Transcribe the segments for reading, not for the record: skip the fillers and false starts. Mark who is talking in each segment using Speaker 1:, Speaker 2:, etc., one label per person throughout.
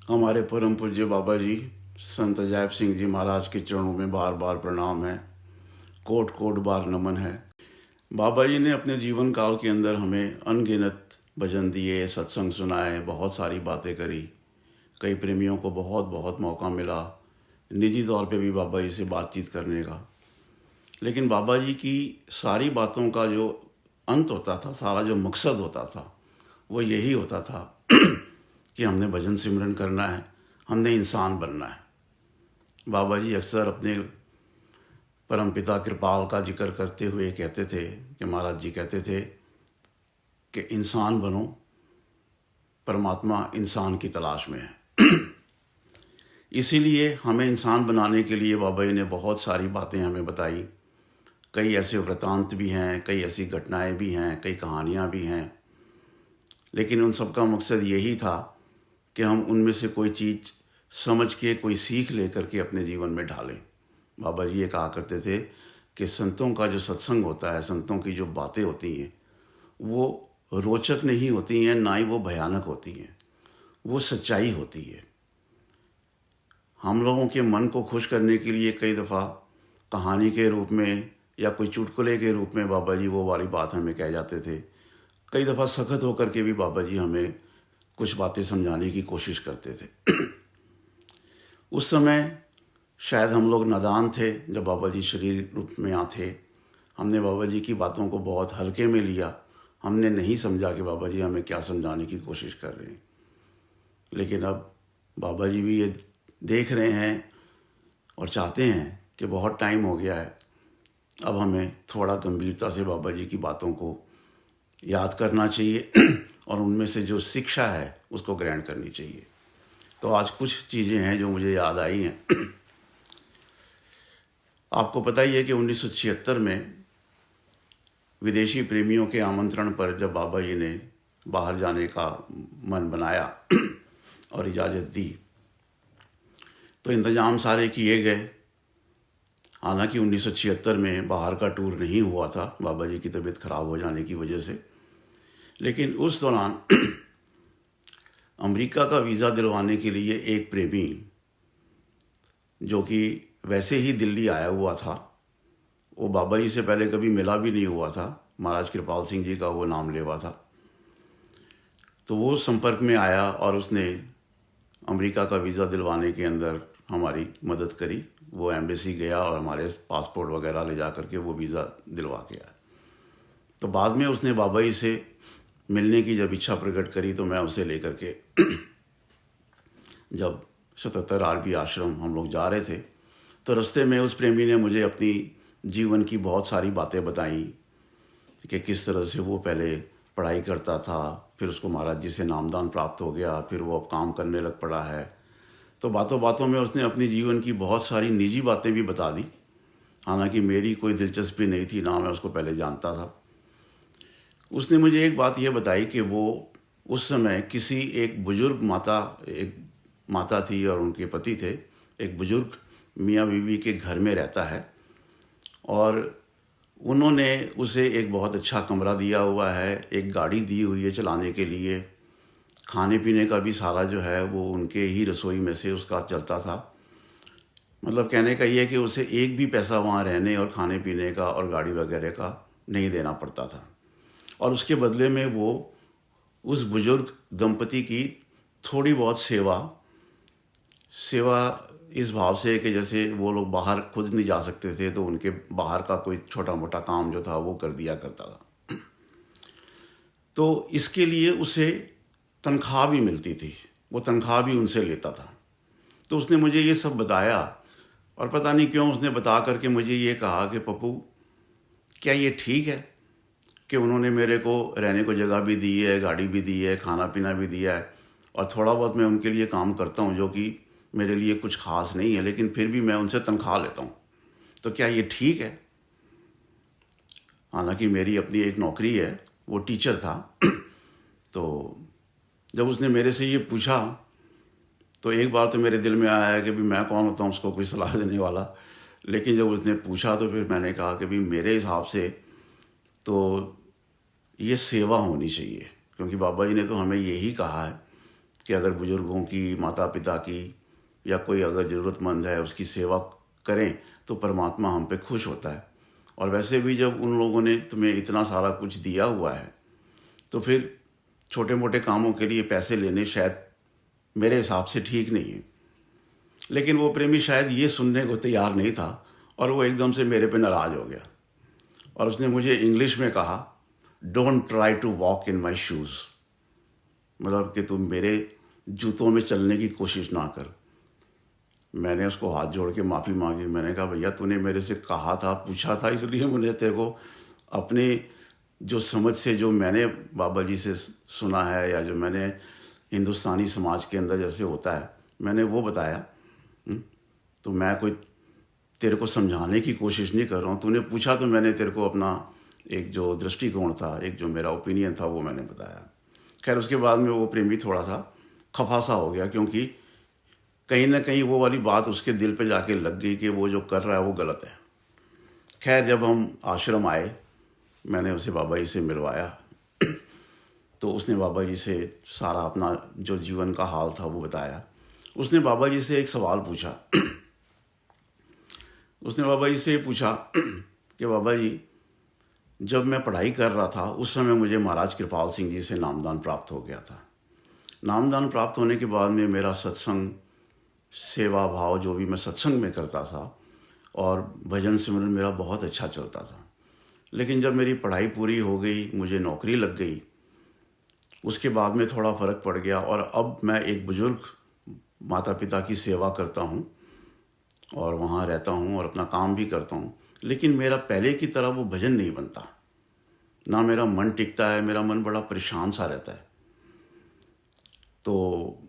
Speaker 1: हमारे परम पूज्य बाबा जी संत अजैब सिंह जी महाराज के चरणों में बार बार प्रणाम है, कोट कोट बार नमन है। बाबा जी ने अपने जीवन काल के अंदर हमें अनगिनत भजन दिए, सत्संग सुनाए, बहुत सारी बातें करी। कई प्रेमियों को बहुत बहुत मौका मिला निजी तौर पे भी बाबा जी से बातचीत करने का। लेकिन बाबा जी की सारी बातों का जो अंत होता था, सारा जो मकसद होता था, वो यही होता था कि हमने भजन सिमरन करना है, हमने इंसान बनना है। बाबा जी अक्सर अपने परमपिता कृपाल का जिक्र करते हुए कहते थे कि महाराज जी कहते थे कि इंसान बनो, परमात्मा इंसान की तलाश में है। इसीलिए हमें इंसान बनाने के लिए बाबा जी ने बहुत सारी बातें हमें बताई। कई ऐसे वृतांत भी हैं, कई ऐसी घटनाएं भी हैं, कई कहानियां भी हैं, लेकिन उन सब का मकसद यही था कि हम उनमें से कोई चीज़ समझ के, कोई सीख लेकर के अपने जीवन में ढालें। बाबा जी ये कहा करते थे कि संतों का जो सत्संग होता है, संतों की जो बातें होती हैं, वो रोचक नहीं होती हैं, ना ही वो भयानक होती हैं, वो सच्चाई होती है। हम लोगों के मन को खुश करने के लिए कई दफ़ा कहानी के रूप में या कोई चुटकुले के रूप में बाबा जी वो वाली बात हमें कह जाते थे। कई दफ़ा सख्त होकर के भी बाबा जी हमें कुछ बातें समझाने की कोशिश करते थे। उस समय शायद हम लोग नादान थे जब बाबा जी शरीर रूप में यहाँ थे। हमने बाबा जी की बातों को बहुत हल्के में लिया। हमने नहीं समझा कि बाबा जी हमें क्या समझाने की कोशिश कर रहे हैं। लेकिन अब बाबा जी भी ये देख रहे हैं और चाहते हैं कि बहुत टाइम हो गया है, अब हमें थोड़ा गंभीरता से बाबा जी की बातों को याद करना चाहिए और उनमें से जो शिक्षा है उसको ग्रहण करनी चाहिए। तो आज कुछ चीज़ें हैं जो मुझे याद आई हैं। आपको पता ही है कि 1976 में विदेशी प्रेमियों के आमंत्रण पर जब बाबा जी ने बाहर जाने का मन बनाया और इजाज़त दी, तो इंतज़ाम सारे किए गए। हालांकि 1976 में बाहर का टूर नहीं हुआ था बाबा जी की तबीयत ख़राब हो जाने की वजह से, लेकिन उस दौरान अमेरिका का वीज़ा दिलवाने के लिए एक प्रेमी जो कि वैसे ही दिल्ली आया हुआ था, वो बाबा जी से पहले कभी मिला भी नहीं हुआ था, महाराज कृपाल सिंह जी का वो नाम लेवा था, तो वो संपर्क में आया और उसने अमेरिका का वीज़ा दिलवाने के अंदर हमारी मदद करी। वो एम्बेसी गया और हमारे पासपोर्ट वगैरह ले जा करके वो वीज़ा दिलवा के आया। तो बाद में उसने बाबा जी से मिलने की जब इच्छा प्रकट करी तो मैं उसे लेकर के जब 77 आरबी आश्रम हम लोग जा रहे थे, तो रास्ते में उस प्रेमी ने मुझे अपनी जीवन की बहुत सारी बातें बताई कि किस तरह से वो पहले पढ़ाई करता था, फिर उसको महाराज जी से नामदान प्राप्त हो गया, फिर वो अब काम करने लग पड़ा है। तो बातों बातों में उसने अपनी जीवन की बहुत सारी निजी बातें भी बता दी। हालांकि मेरी कोई दिलचस्पी नहीं थी, ना मैं उसको पहले जानता था। उसने मुझे एक बात यह बताई कि वो उस समय किसी एक बुज़ुर्ग एक माता थी और उनके पति थे, एक बुज़ुर्ग मियाँ बीवी के घर में रहता है और उन्होंने उसे एक बहुत अच्छा कमरा दिया हुआ है, एक गाड़ी दी हुई है चलाने के लिए, खाने पीने का भी सारा जो है वो उनके ही रसोई में से उसका चलता था। मतलब कहने का ये है कि उसे एक भी पैसा वहाँ रहने और खाने पीने का और गाड़ी वगैरह का नहीं देना पड़ता था, और उसके बदले में वो उस बुज़ुर्ग दंपति की थोड़ी बहुत सेवा इस भाव से कि जैसे वो लोग बाहर खुद नहीं जा सकते थे तो उनके बाहर का कोई छोटा मोटा काम जो था वो कर दिया करता था। तो इसके लिए उसे तनख्वाह भी मिलती थी, वो तनख्वाह भी उनसे लेता था। तो उसने मुझे ये सब बताया और पता नहीं क्यों उसने बता करके मुझे ये कहा कि पप्पू, क्या ये ठीक है कि उन्होंने मेरे को रहने को जगह भी दी है, गाड़ी भी दी है, खाना पीना भी दिया है, और थोड़ा बहुत मैं उनके लिए काम करता हूँ जो कि मेरे लिए कुछ ख़ास नहीं है, लेकिन फिर भी मैं उनसे तनख्वाह लेता हूँ, तो क्या ये ठीक है? हालांकि मेरी अपनी एक नौकरी है, वो टीचर था। तो जब उसने मेरे से ये पूछा तो एक बार तो मेरे दिल में आया कि भी मैं कौन होता हूँ उसको कोई सलाह देने वाला, लेकिन जब उसने पूछा तो फिर मैंने कहा कि भी मेरे हिसाब से तो ये सेवा होनी चाहिए, क्योंकि बाबा जी ने तो हमें यही कहा है कि अगर बुज़ुर्गों की, माता पिता की या कोई अगर ज़रूरतमंद है उसकी सेवा करें तो परमात्मा हम पे खुश होता है। और वैसे भी जब उन लोगों ने तुम्हें इतना सारा कुछ दिया हुआ है तो फिर छोटे मोटे कामों के लिए पैसे लेने शायद मेरे हिसाब से ठीक नहीं है। लेकिन वो प्रेमी शायद ये सुनने को तैयार नहीं था और वो एकदम से मेरे पे नाराज़ हो गया और उसने मुझे इंग्लिश में कहा, don't try to walk in my shoes, मतलब कि तुम मेरे जूतों में चलने की कोशिश ना कर। मैंने उसको हाथ जोड़ के माफ़ी मांगी। मैंने कहा, भैया तूने मेरे से कहा था, पूछा था, इसलिए मैंने तेरे को अपने जो समझ से, जो मैंने बाबा जी से सुना है या जो मैंने हिंदुस्तानी समाज के अंदर जैसे होता है, मैंने वो बताया। तो मैं कोई तेरे को समझाने की कोशिश नहीं कर रहा हूँ। तूने पूछा तो मैंने तेरे को अपना एक जो दृष्टिकोण था, एक जो मेरा ओपिनियन था, वो मैंने बताया। खैर उसके बाद में वो प्रेमी थोड़ा सा खफा सा हो गया, क्योंकि कहीं ना कहीं वो वाली बात उसके दिल पे जाके लग गई कि वो जो कर रहा है वो गलत है। खैर जब हम आश्रम आए, मैंने उसे बाबा जी से मिलवाया तो उसने बाबा जी से सारा अपना जो जीवन का हाल था वो बताया। उसने बाबा जी से एक सवाल पूछा उसने बाबा जी से पूछा कि बाबा जी, जब मैं पढ़ाई कर रहा था उस समय मुझे महाराज कृपाल सिंह जी से नामदान प्राप्त हो गया था। नामदान प्राप्त होने के बाद में मेरा सत्संग, सेवा भाव जो भी मैं सत्संग में करता था और भजन सिमरन मेरा बहुत अच्छा चलता था। लेकिन जब मेरी पढ़ाई पूरी हो गई, मुझे नौकरी लग गई, उसके बाद में थोड़ा फ़र्क पड़ गया और अब मैं एक बुज़ुर्ग माता पिता की सेवा करता हूँ और वहाँ रहता हूँ और अपना काम भी करता हूँ। लेकिन मेरा पहले की तरह वो भजन नहीं बनता, ना मेरा मन टिकता है, मेरा मन बड़ा परेशान सा रहता है। तो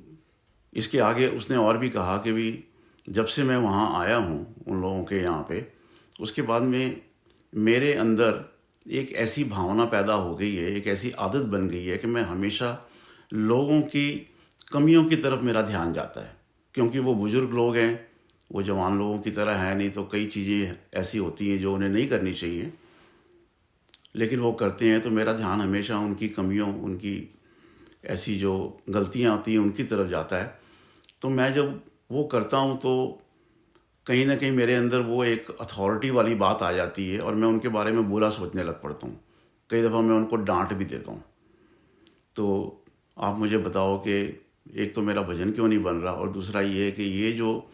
Speaker 1: इसके आगे उसने और भी कहा कि भी जब से मैं वहाँ आया हूँ उन लोगों के यहाँ पे, उसके बाद में मेरे अंदर एक ऐसी भावना पैदा हो गई है, एक ऐसी आदत बन गई है कि मैं हमेशा लोगों की कमियों की तरफ मेरा ध्यान जाता है। क्योंकि वो बुज़ुर्ग लोग हैं, वो जवान लोगों की तरह है नहीं, तो कई चीज़ें ऐसी होती हैं जो उन्हें नहीं करनी चाहिए, लेकिन वो करते हैं। तो मेरा ध्यान हमेशा उनकी कमियों, उनकी ऐसी जो गलतियाँ होती हैं उनकी तरफ जाता है। तो मैं जब वो करता हूँ तो कहीं ना कहीं मेरे अंदर वो एक अथॉरिटी वाली बात आ जाती है और मैं उनके बारे में बुरा सोचने लग पड़ता हूँ। कई दफ़ा मैं उनको डांट भी देता हूँ। तो आप मुझे बताओ कि एक तो मेरा भजन क्यों नहीं बन रहा, और दूसरा ये है कि ये जो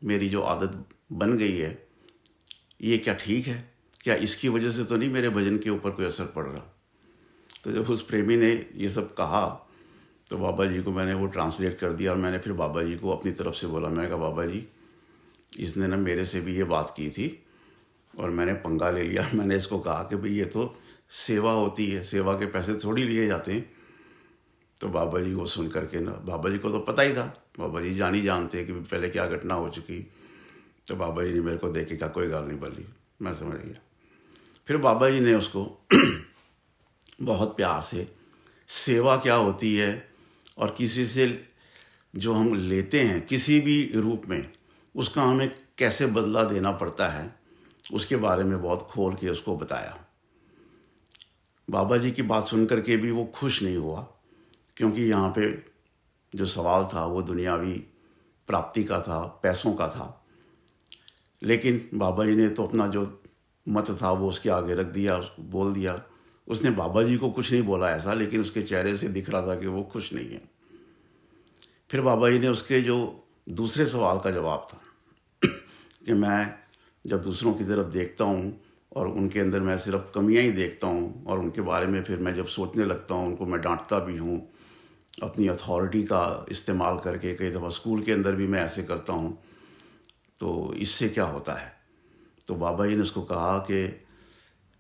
Speaker 1: मेरी जो आदत बन गई है, ये क्या ठीक है? क्या इसकी वजह से तो नहीं मेरे भजन के ऊपर कोई असर पड़ रहा? तो जब उस प्रेमी ने ये सब कहा तो बाबा जी को मैंने वो ट्रांसलेट कर दिया और मैंने फिर बाबा जी को अपनी तरफ से बोला। मैंने कहा, बाबा जी, इसने ना मेरे से भी ये बात की थी और मैंने पंगा ले लिया। मैंने इसको कहा कि भाई ये तो सेवा होती है, सेवा के पैसे थोड़ी लिए जाते हैं। तो बाबा जी को सुन करके ना, बाबा जी को तो पता ही था, बाबा जी जान ही जानते कि पहले क्या घटना हो चुकी। तो बाबा जी ने मेरे को देख के कहा, कोई गाल नहीं बली, मैं समझ गया। फिर बाबा जी ने उसको बहुत प्यार से सेवा क्या होती है और किसी से जो हम लेते हैं किसी भी रूप में, उसका हमें कैसे बदला देना पड़ता है, उसके बारे में बहुत खोल के उसको बताया। बाबा जी की बात सुन करके भी वो खुश नहीं हुआ, क्योंकि यहाँ पे जो सवाल था वो दुनियावी प्राप्ति का था, पैसों का था। लेकिन बाबा जी ने तो अपना जो मत था वो उसके आगे रख दिया, उसको बोल दिया। उसने बाबा जी को कुछ नहीं बोला ऐसा, लेकिन उसके चेहरे से दिख रहा था कि वो खुश नहीं है। फिर बाबा जी ने उसके जो दूसरे सवाल का जवाब था कि मैं जब दूसरों की तरफ देखता हूँ और उनके अंदर मैं सिर्फ कमियां ही देखता हूँ और उनके बारे में फिर मैं जब सोचने लगता हूँ, उनको मैं डांटता भी हूँ अपनी अथॉरिटी का इस्तेमाल करके। कई दफ़ा स्कूल के अंदर भी मैं ऐसे करता हूँ, तो इससे क्या होता है? तो बाबा जी ने उसको कहा कि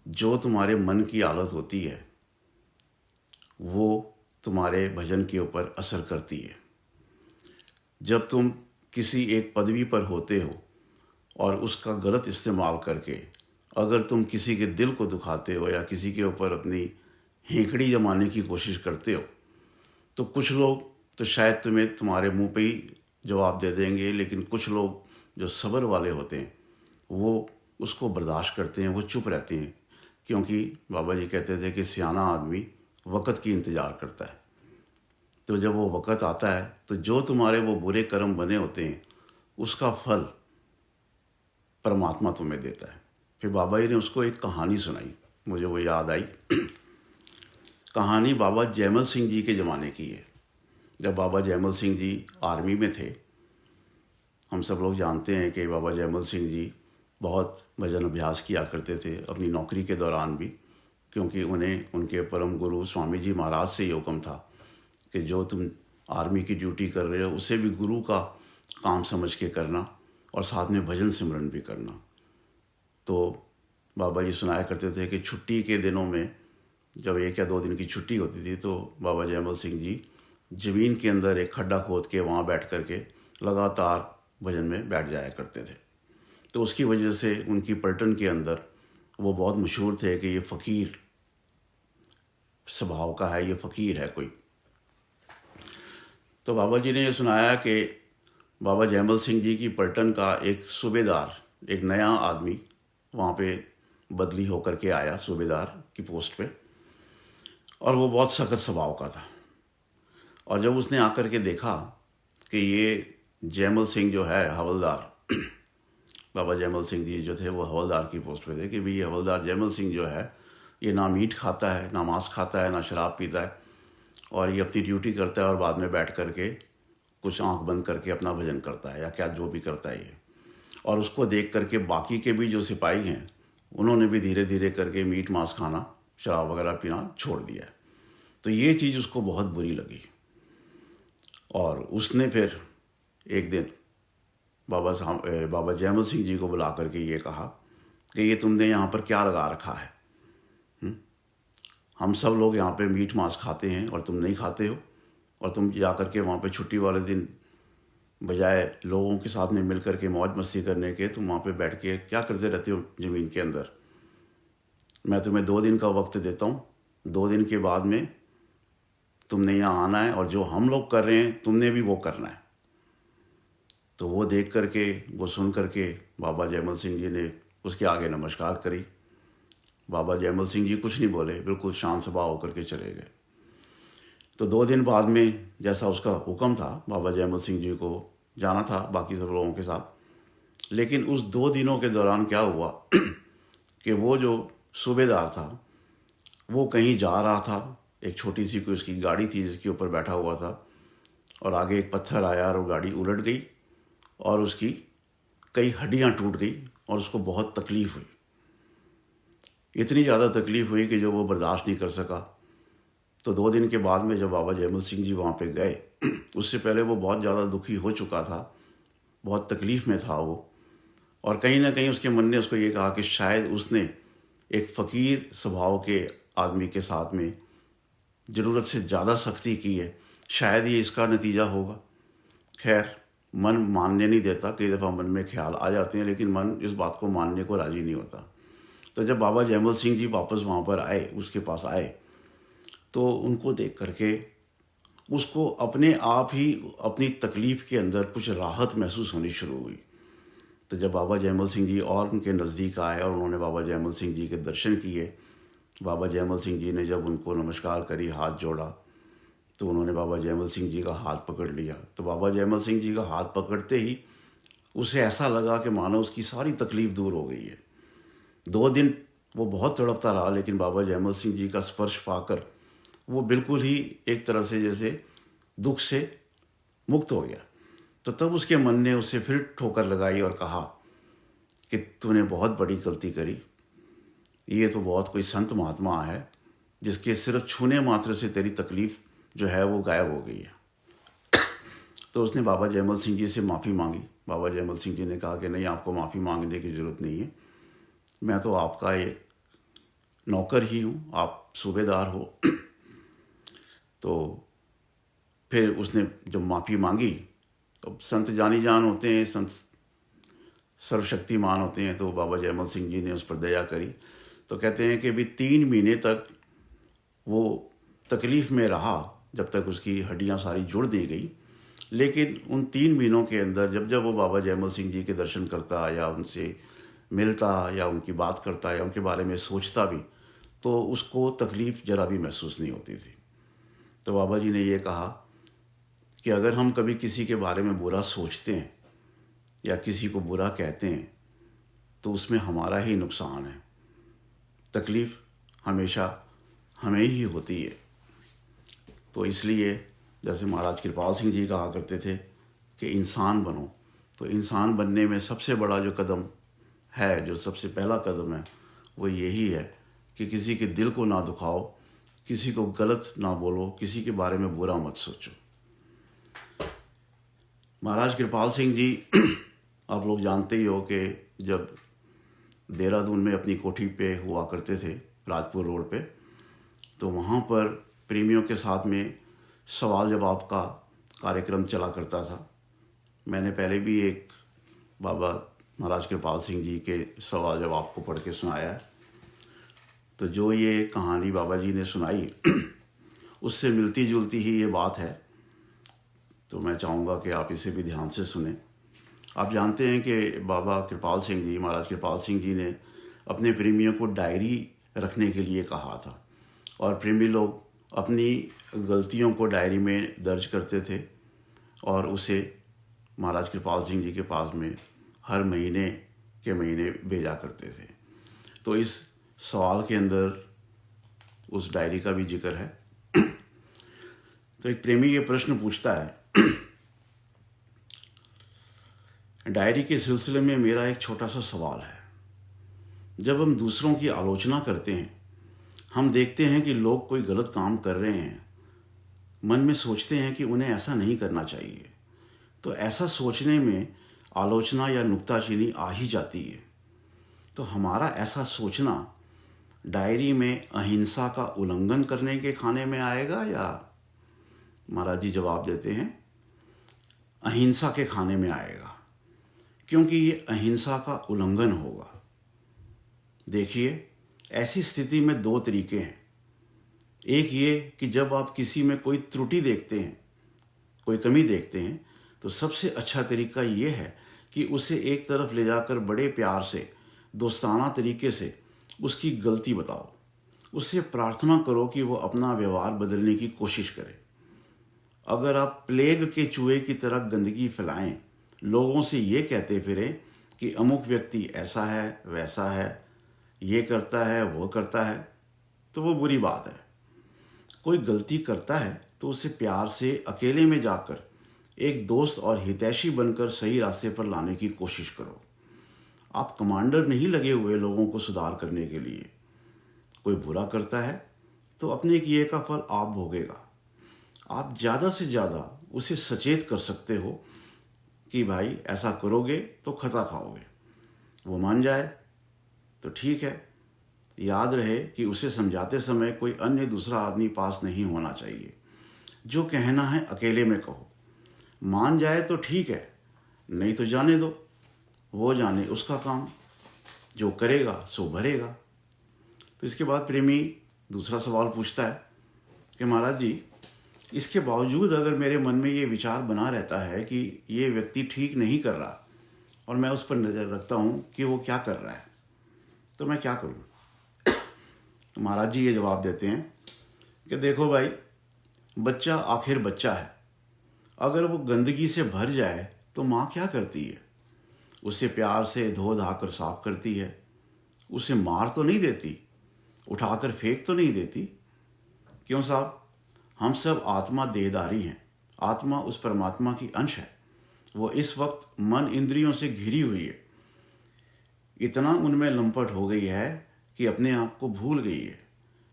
Speaker 1: जो तुम्हारे मन की हालत होती है वो तुम्हारे भजन के ऊपर असर करती है। जब तुम किसी एक पदवी पर होते हो और उसका गलत इस्तेमाल करके अगर तुम किसी के दिल को दुखाते हो या किसी के ऊपर अपनी हेंकड़ी जमाने की कोशिश करते हो, तो कुछ लोग तो शायद तुम्हें तुम्हारे मुंह पे ही जवाब दे देंगे, लेकिन कुछ लोग जो सब्र वाले होते हैं वो उसको बर्दाश्त करते हैं, वो चुप रहते हैं। क्योंकि बाबा जी कहते थे कि सियाना आदमी वक़्त की इंतज़ार करता है। तो जब वो वक़्त आता है तो जो तुम्हारे वो बुरे कर्म बने होते हैं उसका फल परमात्मा तुम्हें देता है। फिर बाबा जी ने उसको एक कहानी सुनाई, मुझे वो याद आई। कहानी बाबा जयमल सिंह जी के ज़माने की है। जब बाबा जयमल सिंह जी आर्मी में थे, हम सब लोग जानते हैं कि बाबा जयमल सिंह जी बहुत भजन अभ्यास किया करते थे अपनी नौकरी के दौरान भी, क्योंकि उन्हें उनके परम गुरु स्वामी जी महाराज से ये हुक्म था कि जो तुम आर्मी की ड्यूटी कर रहे हो उसे भी गुरु का काम समझ के करना और साथ में भजन सिमरन भी करना। तो बाबा जी सुनाया करते थे कि छुट्टी के दिनों में जब 1 या 2 दिन की छुट्टी होती थी तो बाबा जयमल सिंह जी ज़मीन के अंदर एक खड्डा खोद के वहाँ बैठ कर के लगातार भजन में बैठ जाया करते थे। तो उसकी वजह से उनकी पलटन के अंदर वो बहुत मशहूर थे कि ये फ़कीर स्वभाव का है, ये फ़कीर है कोई। तो बाबा जी ने ये सुनाया कि बाबा जयमल सिंह जी की पलटन का एक सूबेदार, एक नया आदमी वहाँ पे बदली होकर के आया सूबेदार की पोस्ट पे, और वो बहुत सख्त स्वभाव का था। और जब उसने आकर के देखा कि ये जयमल सिंह जो है हवलदार, बाबा जयमल सिंह जी जो थे वो हवलदार की पोस्ट पे थे, कि भाई ये हवलदार जयमल सिंह जो है ये ना मीट खाता है, ना मांस खाता है, ना शराब पीता है, और ये अपनी ड्यूटी करता है और बाद में बैठ कर के कुछ आंख बंद करके अपना भजन करता है या क्या जो भी करता है ये। और उसको देख करके बाकी के भी जो सिपाही हैं उन्होंने भी धीरे धीरे करके मीट मांस खाना, शराब वगैरह पीना छोड़ दिया है। तो ये चीज़ उसको बहुत बुरी लगी और उसने फिर एक दिन बाबा जयमल सिंह जी को बुला करके ये कहा कि ये तुमने यहाँ पर क्या लगा रखा है? हम सब लोग यहाँ पे मीट मांस खाते हैं और तुम नहीं खाते हो, और तुम जा कर के वहाँ पे छुट्टी वाले दिन बजाय लोगों के साथ में मिल कर के मौज मस्ती करने के तुम वहाँ पे बैठ के क्या करते रहते हो ज़मीन के अंदर। मैं तुम्हें 2 दिन का वक्त देता हूँ, 2 दिन के बाद में तुमने यहाँ आना है और जो हम लोग कर रहे हैं तुमने भी वो करना है। तो वो देख करके, वो सुन करके बाबा जयमल सिंह जी ने उसके आगे नमस्कार करी। बाबा जयमल सिंह जी कुछ नहीं बोले, बिल्कुल शांत स्वभाव होकर के चले गए। तो 2 दिन बाद में जैसा उसका हुक्म था, बाबा जयमल सिंह जी को जाना था बाकी सब लोगों के साथ, लेकिन उस 2 दिनों के दौरान क्या हुआ कि वो जो सूबेदार था वो कहीं जा रहा था, एक छोटी सी कोई उसकी गाड़ी थी जिसके ऊपर बैठा हुआ था, और आगे एक पत्थर आया और वो गाड़ी उलट गई और उसकी कई हड्डियाँ टूट गई और उसको बहुत तकलीफ़ हुई। इतनी ज़्यादा तकलीफ़ हुई कि जो वो बर्दाश्त नहीं कर सका। तो 2 दिन के बाद में जब बाबा जयमल सिंह जी वहाँ पे गए, उससे पहले वो बहुत ज़्यादा दुखी हो चुका था, बहुत तकलीफ़ में था वो, और कहीं ना कहीं उसके मन ने उसको ये कहा कि शायद उसने एक फ़कीर स्वभाव के आदमी के साथ में ज़रूरत से ज़्यादा सख्ती की है, शायद ये इसका नतीजा होगा। खैर, मन मानने नहीं देता, कई दफ़ा मन में ख्याल आ जाते हैं लेकिन मन इस बात को मानने को राज़ी नहीं होता। तो जब बाबा जयमल सिंह जी वापस वहाँ पर आए, उसके पास आए, तो उनको देख करके उसको अपने आप ही अपनी तकलीफ़ के अंदर कुछ राहत महसूस होनी शुरू हुई। तो जब बाबा जयमल सिंह जी और उनके नज़दीक आए और उन्होंने बाबा जयमल सिंह जी के दर्शन किए, बाबा जयमल सिंह जी ने जब उनको नमस्कार करी, हाथ जोड़ा, तो उन्होंने बाबा जयमल सिंह जी का हाथ पकड़ लिया। तो बाबा जयमल सिंह जी का हाथ पकड़ते ही उसे ऐसा लगा कि मानो उसकी सारी तकलीफ़ दूर हो गई है। 2 दिन वो बहुत तड़पता रहा, लेकिन बाबा जयमल सिंह जी का स्पर्श पाकर वो बिल्कुल ही एक तरह से जैसे दुख से मुक्त हो गया। तो तब उसके मन ने उसे फिर ठोकर लगाई और कहा कि तूने बहुत बड़ी गलती करी, ये तो बहुत कोई संत महात्मा है जिसके सिर्फ छूने मात्र से तेरी तकलीफ़ जो है वो गायब हो गई है। तो उसने बाबा जयमल सिंह जी से माफ़ी मांगी। बाबा जयमल सिंह जी ने कहा कि नहीं, आपको माफ़ी मांगने की ज़रूरत नहीं है, मैं तो आपका एक नौकर ही हूँ, आप सूबेदार हो। तो फिर उसने जब माफ़ी मांगी, तो संत जानी जान होते हैं, संत सर्वशक्तिमान होते हैं, तो बाबा जयमल सिंह जी ने उस पर दया करी। तो कहते हैं कि भी 3 महीने तक वो तकलीफ़ में रहा, जब तक उसकी हड्डियां सारी जुड़ दी गई। लेकिन उन 3 महीनों के अंदर जब जब वो बाबा जयमल सिंह जी के दर्शन करता या उनसे मिलता या उनकी बात करता या उनके बारे में सोचता भी, तो उसको तकलीफ़ ज़रा भी महसूस नहीं होती थी। तो बाबा जी ने ये कहा कि अगर हम कभी किसी के बारे में बुरा सोचते हैं या किसी को बुरा कहते हैं तो उसमें हमारा ही नुकसान है। तकलीफ़ हमेशा हमें ही होती है। तो इसलिए जैसे महाराज कृपाल सिंह जी कहा करते थे कि इंसान बनो, तो इंसान बनने में सबसे बड़ा जो कदम है, जो सबसे पहला कदम है, वो यही है कि किसी के दिल को ना दुखाओ, किसी को गलत ना बोलो, किसी के बारे में बुरा मत सोचो। महाराज कृपाल सिंह जी आप लोग जानते ही हो कि जब देहरादून में अपनी कोठी पे हुआ करते थे, राजपुर रोड पे, तो वहाँ पर प्रेमियों के साथ में सवाल जवाब का कार्यक्रम चला करता था। मैंने पहले भी एक बाबा महाराज कृपाल सिंह जी के सवाल जवाब को पढ़ के सुनाया है। तो जो ये कहानी बाबा जी ने सुनाई उससे मिलती जुलती ही ये बात है, तो मैं चाहूँगा कि आप इसे भी ध्यान से सुने। आप जानते हैं कि बाबा कृपाल सिंह जी, महाराज कृपाल सिंह जी ने अपने प्रेमियों को डायरी रखने के लिए कहा था, और प्रेमी लोग अपनी गलतियों को डायरी में दर्ज करते थे और उसे महाराज कृपाल सिंह जी के पास में हर महीने के महीने भेजा करते थे। तो इस सवाल के अंदर उस डायरी का भी जिक्र है। तो एक प्रेमी ये प्रश्न पूछता है, डायरी के सिलसिले में मेरा एक छोटा सा सवाल है। जब हम दूसरों की आलोचना करते हैं, हम देखते हैं कि लोग कोई गलत काम कर रहे हैं, मन में सोचते हैं कि उन्हें ऐसा नहीं करना चाहिए, तो ऐसा सोचने में आलोचना या नुक्ताचीनी आ ही जाती है। तो हमारा ऐसा सोचना डायरी में अहिंसा का उल्लंघन करने के खाने में आएगा, या महाराज जी जवाब देते हैं अहिंसा के खाने में आएगा, क्योंकि ये अहिंसा का उल्लंघन होगा। देखिए, ऐसी स्थिति में दो तरीके हैं। एक ये कि जब आप किसी में कोई त्रुटि देखते हैं, कोई कमी देखते हैं, तो सबसे अच्छा तरीका ये है कि उसे एक तरफ ले जाकर बड़े प्यार से, दोस्ताना तरीके से उसकी गलती बताओ। उससे प्रार्थना करो कि वो अपना व्यवहार बदलने की कोशिश करे। अगर आप प्लेग के चूहे की तरह गंदगी फैलाएं, लोगों से ये कहते फिरें कि अमुक व्यक्ति ऐसा है, वैसा है, ये करता है, वो करता है, तो वो बुरी बात है। कोई गलती करता है तो उसे प्यार से अकेले में जाकर एक दोस्त और हितैषी बनकर सही रास्ते पर लाने की कोशिश करो। आप कमांडर नहीं लगे हुए लोगों को सुधार करने के लिए। कोई बुरा करता है तो अपने किए का फल आप भोगेगा। आप ज़्यादा से ज़्यादा उसे सचेत कर सकते हो कि भाई ऐसा करोगे तो खता खाओगे। वो मान जाए तो ठीक है। याद रहे कि उसे समझाते समय कोई अन्य दूसरा आदमी पास नहीं होना चाहिए। जो कहना है अकेले में कहो। मान जाए तो ठीक है, नहीं तो जाने दो, वो जाने उसका काम, जो करेगा सो भरेगा। तो इसके बाद प्रेमी दूसरा सवाल पूछता है कि महाराज जी, इसके बावजूद अगर मेरे मन में ये विचार बना रहता है कि ये व्यक्ति ठीक नहीं कर रहा और मैं उस पर नज़र रखता हूँ कि वो क्या कर रहा है, तो मैं क्या करूँ? तो महाराज जी ये जवाब देते हैं कि देखो भाई, बच्चा आखिर बच्चा है। अगर वो गंदगी से भर जाए तो माँ क्या करती है? उसे प्यार से धो धा कर साफ करती है। उसे मार तो नहीं देती, उठाकर फेंक तो नहीं देती। क्यों साहब? हम सब आत्मा देहधारी हैं। आत्मा उस परमात्मा की अंश है। वो इस वक्त मन इंद्रियों से घिरी हुई है। इतना उनमें लंपट हो गई है कि अपने आप को भूल गई है।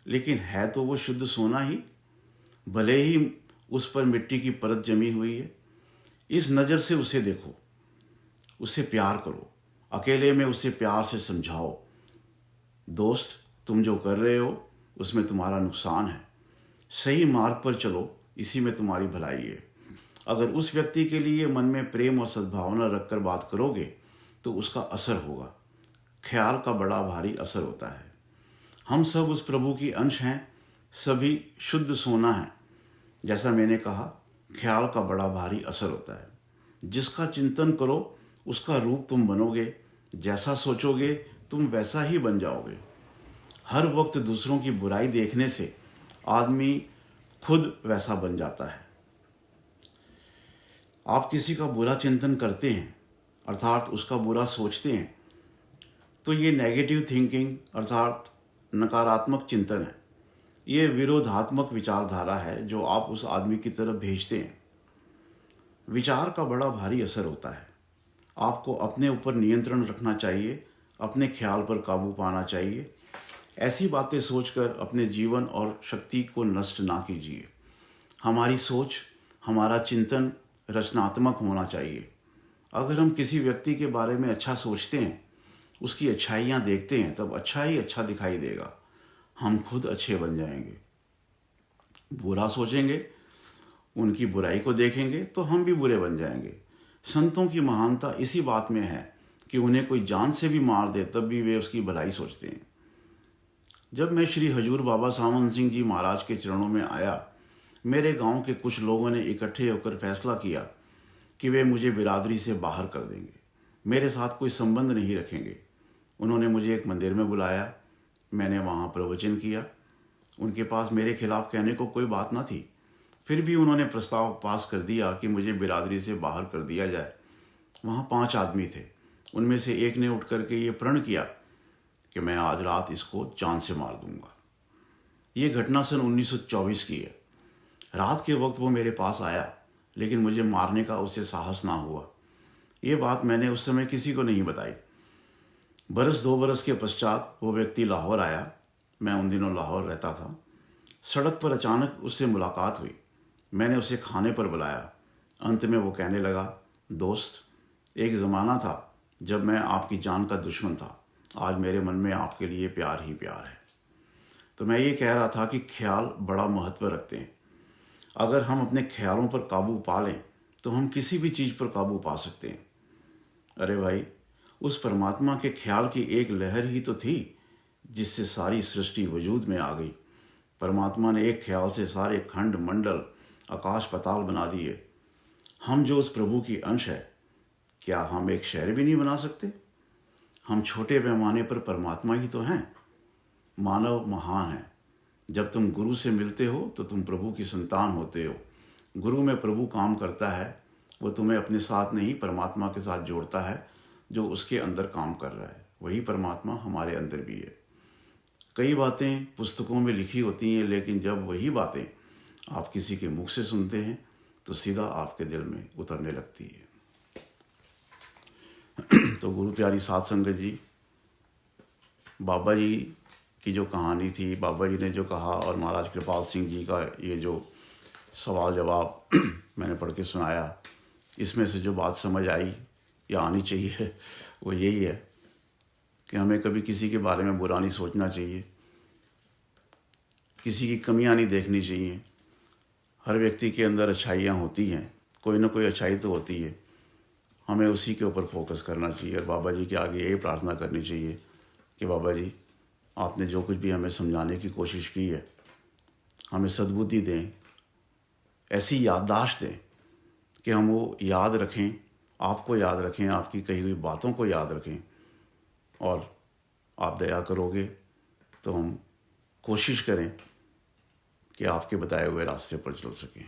Speaker 1: लेकिन है तो वो शुद्ध सोना ही, भले ही उस पर मिट्टी की परत जमी हुई है। इस नज़र से उसे देखो, उसे प्यार करो, अकेले में उसे प्यार से समझाओ। दोस्त, तुम जो कर रहे हो उसमें तुम्हारा नुकसान है। सही मार्ग पर चलो, इसी में तुम्हारी भलाई है। अगर उस व्यक्ति के लिए मन में प्रेम और सद्भावना रखकर बात करोगे तो उसका असर होगा। ख्याल का बड़ा भारी असर होता है। हम सब उस प्रभु की अंश हैं, सभी शुद्ध सोना है। जैसा मैंने कहा, ख्याल का बड़ा भारी असर होता है। जिसका चिंतन करो उसका रूप तुम बनोगे। जैसा सोचोगे तुम वैसा ही बन जाओगे। हर वक्त दूसरों की बुराई देखने से आदमी खुद वैसा बन जाता है। आप किसी का बुरा चिंतन करते हैं, अर्थात उसका बुरा सोचते हैं, तो ये नेगेटिव थिंकिंग अर्थात नकारात्मक चिंतन है। ये विरोधात्मक विचारधारा है जो आप उस आदमी की तरफ भेजते हैं। विचार का बड़ा भारी असर होता है। आपको अपने ऊपर नियंत्रण रखना चाहिए, अपने ख्याल पर काबू पाना चाहिए। ऐसी बातें सोचकर अपने जीवन और शक्ति को नष्ट ना कीजिए। हमारी सोच, हमारा चिंतन रचनात्मक होना चाहिए। अगर हम किसी व्यक्ति के बारे में अच्छा सोचते हैं, उसकी अच्छाइयाँ देखते हैं, तब अच्छा ही अच्छा दिखाई देगा। हम खुद अच्छे बन जाएंगे। बुरा सोचेंगे, उनकी बुराई को देखेंगे तो हम भी बुरे बन जाएंगे। संतों की महानता इसी बात में है कि उन्हें कोई जान से भी मार दे तब भी वे उसकी भलाई सोचते हैं। जब मैं श्री हजूर बाबा सामन सिंह जी महाराज के चरणों में आया, मेरे गांव के कुछ लोगों ने इकट्ठे होकर फैसला किया कि वे मुझे बिरादरी से बाहर कर देंगे, मेरे साथ कोई संबंध नहीं रखेंगे। उन्होंने मुझे एक मंदिर में बुलाया, मैंने वहाँ प्रवचन किया। उनके पास मेरे खिलाफ कहने को कोई बात न थी, फिर भी उन्होंने प्रस्ताव पास कर दिया कि मुझे बिरादरी से बाहर कर दिया जाए। वहाँ 5 आदमी थे। उनमें से एक ने उठ करके ये प्रण किया कि मैं आज रात इसको जान से मार दूंगा। ये घटना सन 1924 की है। रात के वक्त वो मेरे पास आया, लेकिन मुझे मारने का उसे साहस ना हुआ। ये बात मैंने उस समय किसी को नहीं बताई। बरस 2 बरस के पश्चात वो व्यक्ति लाहौर आया। मैं उन दिनों लाहौर रहता था। सड़क पर अचानक उससे मुलाकात हुई। मैंने उसे खाने पर बुलाया। अंत में वो कहने लगा, दोस्त, एक ज़माना था जब मैं आपकी जान का दुश्मन था। आज मेरे मन में आपके लिए प्यार ही प्यार है। तो मैं ये कह रहा था कि ख्याल बड़ा महत्व रखते हैं। अगर हम अपने ख्यालों पर काबू पा लें तो हम किसी भी चीज़ पर काबू पा सकते हैं। अरे भाई, उस परमात्मा के ख्याल की एक लहर ही तो थी जिससे सारी सृष्टि वजूद में आ गई। परमात्मा ने एक ख्याल से सारे खंड मंडल आकाश पाताल बना दिए। हम जो उस प्रभु की अंश है, क्या हम एक शहर भी नहीं बना सकते? हम छोटे पैमाने पर परमात्मा ही तो हैं। मानव महान है। जब तुम गुरु से मिलते हो तो तुम प्रभु की संतान होते हो। गुरु में प्रभु काम करता है। वो तुम्हें अपने साथ नहीं, परमात्मा के साथ जोड़ता है जो उसके अंदर काम कर रहा है। वही परमात्मा हमारे अंदर भी है। कई बातें पुस्तकों में लिखी होती हैं, लेकिन जब वही बातें आप किसी के मुख से सुनते हैं तो सीधा आपके दिल में उतरने लगती है। तो गुरु प्यारी साध संगत जी, बाबा जी की जो कहानी थी, बाबा जी ने जो कहा, और महाराज कृपाल सिंह जी का ये जो सवाल जवाब मैंने पढ़ के सुनाया, इसमें से जो बात समझ आई या आनी चाहिए वो यही है कि हमें कभी किसी के बारे में बुरा नहीं सोचना चाहिए, किसी की कमियां नहीं देखनी चाहिए। हर व्यक्ति के अंदर अच्छाइयाँ होती हैं, कोई ना कोई अच्छाई तो होती है। हमें उसी के ऊपर फोकस करना चाहिए और बाबा जी के आगे यही प्रार्थना करनी चाहिए कि बाबा जी, आपने जो कुछ भी हमें समझाने की कोशिश की है, हमें सद्बुद्धि दें, ऐसी याददाश्त दें कि हम वो याद रखें, आपको याद रखें, आपकी कही हुई बातों को याद रखें, और आप दया करोगे तो हम कोशिश करें कि आपके बताए हुए रास्ते पर चल सकें।